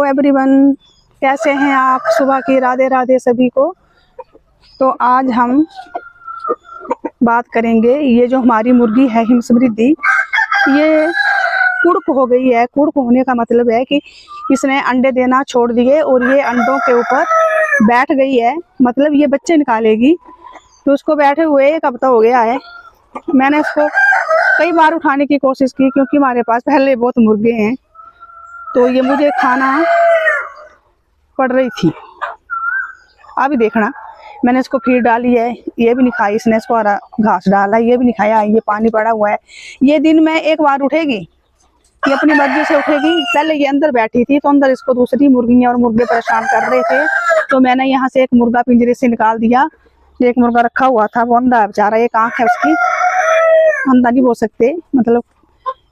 Everyone, कैसे हैं आप? सुबह की राधे राधे सभी को। तो आज हम बात करेंगे, ये जो हमारी मुर्गी है हिम समृद्धि, ये कुड़क हो गई है। कुड़क होने का मतलब है कि इसने अंडे देना छोड़ दिए और ये अंडों के ऊपर बैठ गई है, मतलब ये बच्चे निकालेगी। तो उसको बैठे हुए एक हफ्ता हो गया है। मैंने इसको कई बार उठाने की कोशिश की क्योंकि हमारे पास पहले बहुत मुर्गे हैं, तो ये मुझे खाना पड़ रही थी। अभी देखना, मैंने इसको फीड डाली है, ये भी नहीं खाई इसने। इसको हरा घास डाला, ये भी नहीं खाया। ये पानी पड़ा हुआ है। ये दिन में एक बार उठेगी, ये अपनी मर्जी से उठेगी। पहले ये अंदर बैठी थी, तो अंदर इसको दूसरी मुर्गियां और मुर्गे परेशान कर रहे थे, तो मैंने यहाँ से एक मुर्गा पिंजरे से निकाल दिया। एक मुर्गा रखा हुआ था, वो अंधा है बेचारा। एक आंख है उसकी, अंधा नहीं बोल सकते, मतलब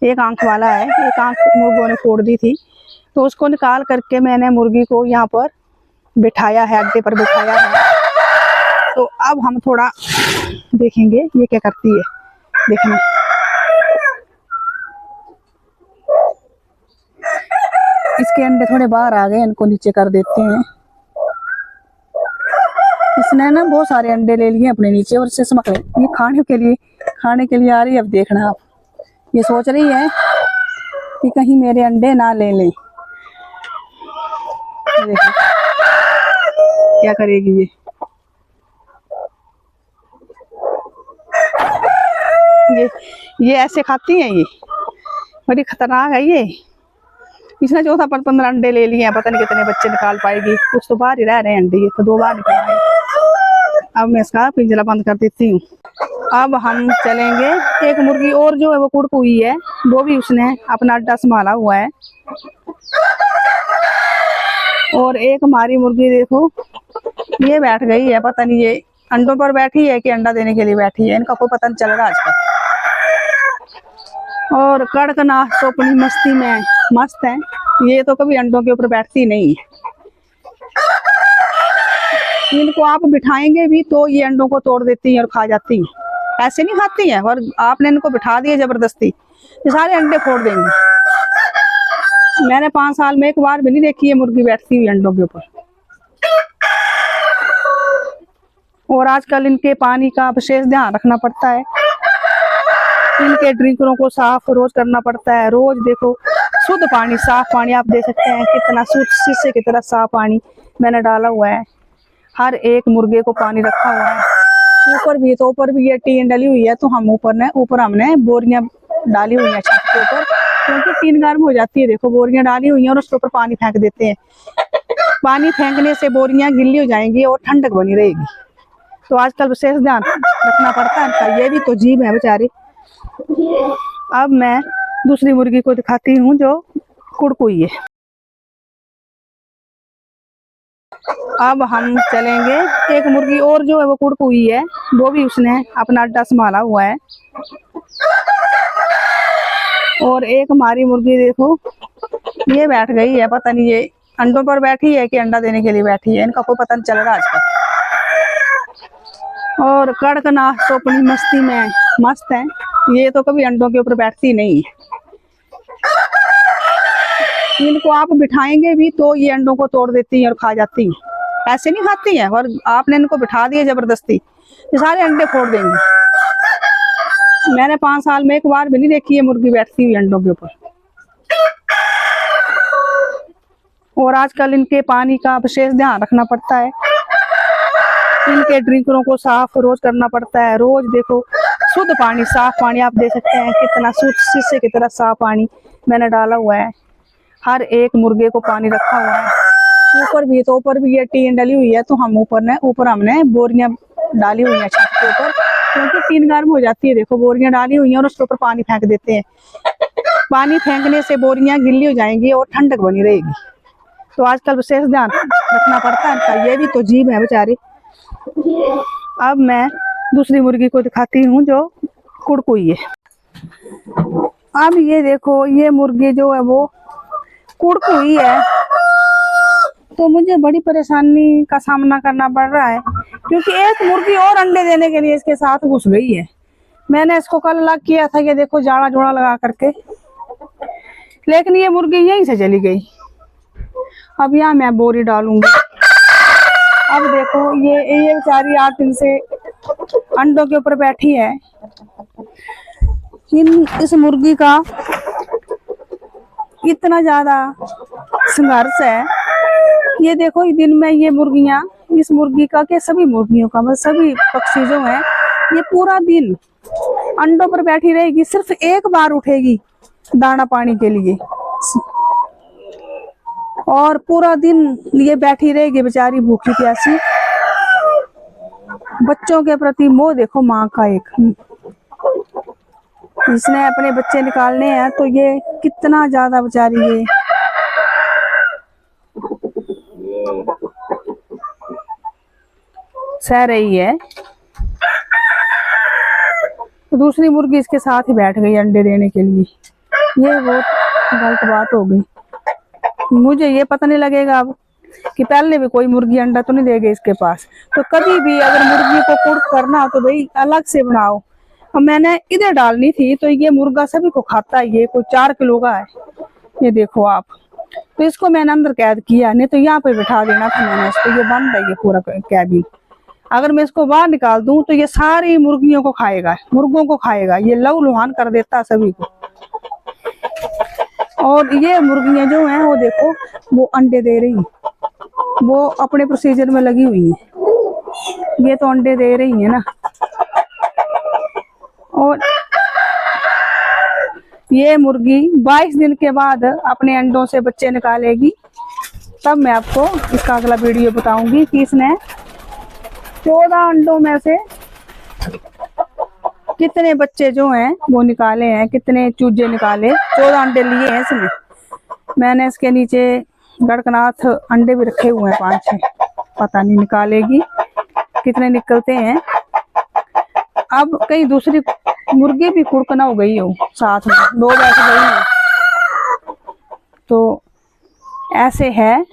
एक आंख वाला है। एक आंख मुर्गों ने फोड़ दी थी, तो उसको निकाल करके मैंने मुर्गी को यहाँ पर बिठाया है, अड्डे पर बिठाया है। तो अब हम थोड़ा देखेंगे ये क्या करती है। देखना, इसके अंडे थोड़े बाहर आ गए, इनको नीचे कर देते हैं। इसने ना बहुत सारे अंडे ले लिए अपने नीचे और इससे समक ये खाने के लिए आ रही है। अब देखना आप, ये सोच रही है कि कहीं मेरे अंडे ना ले लें। देखो क्या करेगी ये ऐसे खाती हैं। ये बड़ी खतरनाक है ये। इसने चौथा पर 15 अंडे ले लिए हैं, पता नहीं कितने बच्चे निकाल पाएगी। कुछ तो बाहर ही रह रहे हैं अंडे, ये तो 2 बार निकल गए। अब मैं इसका पिंजरा बंद कर देती हूँ। अब हम चलेंगे, एक मुर्गी और जो है वो कुड़क हुई है, वो भी उसने अपना अड्डा संभाला हुआ है। और एक हमारी मुर्गी देखो, ये बैठ गई है। पता नहीं ये अंडों पर बैठी है कि अंडा देने के लिए बैठी है, इनका कोई पता नहीं चल रहा आजकल। और कड़कनाथ तो अपनी मस्ती में मस्त है। ये तो कभी अंडों के ऊपर बैठती नहीं है। इनको आप बिठाएंगे भी तो ये अंडों को तोड़ देती हैं और खा जाती हैं। ऐसे नहीं खाती हैं, और आपने इनको बिठा दिया जबरदस्ती, ये सारे अंडे फोड़ देंगे। मैंने 5 साल में एक बार भी नहीं देखी है मुर्गी बैठती हुई अंडों के ऊपर। और आजकल इनके पानी का विशेष ध्यान रखना पड़ता है। इनके ड्रिंकरों को साफ रोज करना पड़ता है। रोज देखो, शुद्ध पानी, साफ पानी आप दे सकते हैं, कितना शुद्ध शीशे की तरह साफ पानी मैंने डाला हुआ है। हर एक मुर्गे को पानी रखा हुआ है। ऊपर भी ये टीन डली हुई है, तो हम ऊपर हमने बोरियां डाली हुई है छत के ऊपर, क्योंकि टीन गर्म हो जाती है। देखो बोरियां डाली हुई हैं और उसके ऊपर पानी फेंक देते हैं। पानी फेंकने से बोरियां गिल्ली हो जाएंगी और ठंडक बनी रहेगी। तो आजकल विशेष ध्यान रखना पड़ता है इनका। ये भी तो जीव है बेचारी। अब मैं दूसरी मुर्गी को दिखाती हूँ जो कुड़क हुई है। अब हम चलेंगे, एक मुर्गी और जो है वो कुड़क हुई है, वो भी उसने अपना अड्डा संभाला हुआ है। और एक हमारी मुर्गी देखो, ये बैठ गई है। पता नहीं ये अंडों पर बैठी है कि अंडा देने के लिए बैठी है, इनका कोई पता नहीं चल रहा आजकल। और कड़कनाथ तो अपनी मस्ती में मस्त है। ये तो कभी अंडों के ऊपर बैठती नहीं है। इनको आप बिठाएंगे भी तो ये अंडों को तोड़ देती हैं और खा जाती हैं। ऐसे नहीं खाती हैं, और आपने इनको बिठा दिया जबरदस्ती, ये सारे अंडे फोड़ देंगे। मैंने 5 साल में एक बार भी नहीं देखी है मुर्गी बैठती हुई अंडों के ऊपर। और आजकल इनके पानी का विशेष ध्यान रखना पड़ता है। इनके ड्रिंकरों को साफ रोज करना पड़ता है। रोज देखो, शुद्ध पानी, साफ पानी आप दे सकते हैं, कितना शुद्ध शीशे की तरह साफ पानी मैंने डाला हुआ है। हर एक मुर्गे को पानी रखा हुआ है। ऊपर भी ये टीन डली हुई है, तो हम ऊपर हमने बोरियां डाली हुई है छत के ऊपर, क्योंकि टीन गर्म हो जाती है। देखो बोरियां डाली हुई हैं और उसके ऊपर पानी फेंक देते हैं। पानी फेंकने से बोरियां गिल्ली हो जाएंगी और ठंडक बनी रहेगी। तो आजकल विशेष ध्यान रखना पड़ता है इनका। ये भी तो जीव है बेचारी। अब मैं दूसरी मुर्गी को दिखाती हूँ जो कुड़क हुई है। अब ये देखो, ये मुर्गी जो है वो कुड़क हुई है, तो मुझे बड़ी परेशानी का सामना करना पड़ रहा है, क्योंकि एक मुर्गी और अंडे देने के लिए इसके साथ घुस गई है। मैंने इसको कल अलग किया था, ये देखो जाड़ा जोड़ा लगा करके, लेकिन ये मुर्गी यहीं से चली गई। अब यहाँ मैं बोरी डालूंगी। अब देखो ये बेचारी 8 दिन से अंडों के ऊपर बैठी है। इस मुर्गी का इतना ज्यादा संघर्ष है। ये देखो दिन में ये मुर्गियां, इस मुर्गी का के सभी मुर्गियों का मतलब सभी पक्षी जो हैं, ये पूरा दिन अंडों पर बैठी रहेगी। सिर्फ एक बार उठेगी दाना पानी के लिए और पूरा दिन ये बैठी रहेगी बेचारी भूखी प्यासी। बच्चों के प्रति मोह देखो माँ का। एक इसने अपने बच्चे निकालने हैं तो ये कितना ज्यादा बेचारी ये सह रही है। तो दूसरी मुर्गी इसके साथ ही बैठ गई अंडे देने के लिए। ये बहुत गलत बात हो गई। मुझे ये पता नहीं लगेगा अब कि पहले भी कोई मुर्गी अंडा तो नहीं देगी इसके पास। तो कभी भी अगर मुर्गी को कुर्क करना हो तो भाई अलग से बनाओ। और मैंने इधर डालनी थी तो ये मुर्गा सभी को खाता है। ये कोई 4 किलो का है, ये देखो आप। तो इसको मैंने अंदर कैद किया, नहीं तो यहाँ पे बिठा देना था मैंने इसको। ये बंद है ये पूरा कैबिन। अगर मैं इसको बाहर निकाल दूं तो ये सारी मुर्गियों को खाएगा, मुर्गों को खाएगा। ये लहू लुहान कर देता है सभी को। और ये मुर्गियां जो हैं वो देखो वो अंडे दे रही, वो अपने प्रोसीजर में लगी हुई है। ये तो अंडे दे रही है ना। और ये मुर्गी 22 दिन के बाद अपने अंडों से बच्चे निकालेगी। तब मैं आपको इसका अगला वीडियो बताऊंगी कि इसने 14 अंडों में से कितने बच्चे जो हैं वो निकाले हैं, कितने चूजे निकाले। 14 अंडे लिए हैं इसने। मैंने इसके नीचे गड़कनाथ अंडे भी रखे हुए हैं 5-6, पता नहीं निकालेगी कितने निकलते हैं। अब कहीं दूसरी मुर्गी भी कुड़कना हो गई हो साथ में, 2 बैठ गई है। तो ऐसे है,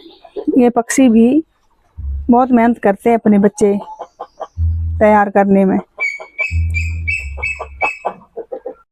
ये पक्षी भी बहुत मेहनत करते हैं अपने बच्चे तैयार करने में।